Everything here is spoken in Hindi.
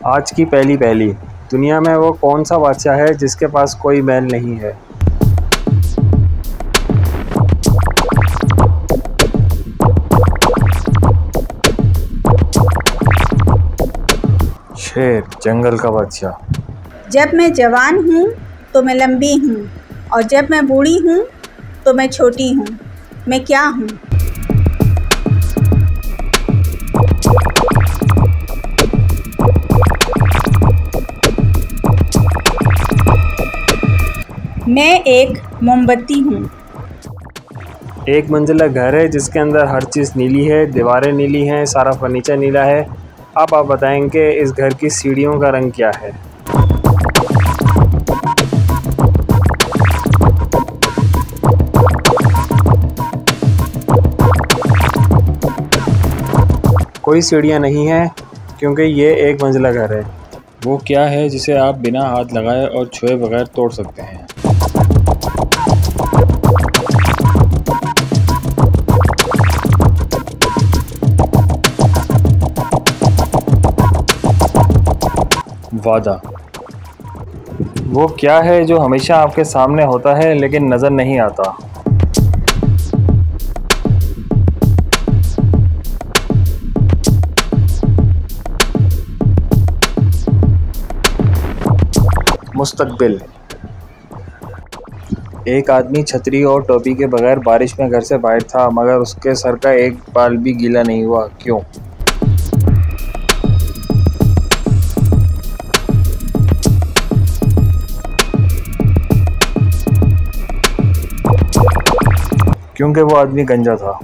आज की पहली पहली दुनिया में वो कौन सा बादशाह है जिसके पास कोई बैल नहीं है? शेर, जंगल का बादशाह। जब मैं जवान हूँ तो मैं लंबी हूँ और जब मैं बूढ़ी हूँ तो मैं छोटी हूँ। मैं क्या हूँ? मैं एक मोमबत्ती हूँ। एक मंजिला घर है जिसके अंदर हर चीज़ नीली है, दीवारें नीली हैं, सारा फर्नीचर नीला है। अब आप बताएंगे इस घर की सीढ़ियों का रंग क्या है? कोई सीढ़ियाँ नहीं हैं क्योंकि ये एक मंजिला घर है। वो क्या है जिसे आप बिना हाथ लगाए और छुए बगैर तोड़ सकते हैं? वादा। वो क्या है जो हमेशा आपके सामने होता है लेकिन नज़र नहीं आता? मुस्तकबिल। एक आदमी छतरी और टोपी के बगैर बारिश में घर से बाहर था मगर उसके सर का एक बाल भी गीला नहीं हुआ। क्यों? क्योंकि वो आदमी गंजा था।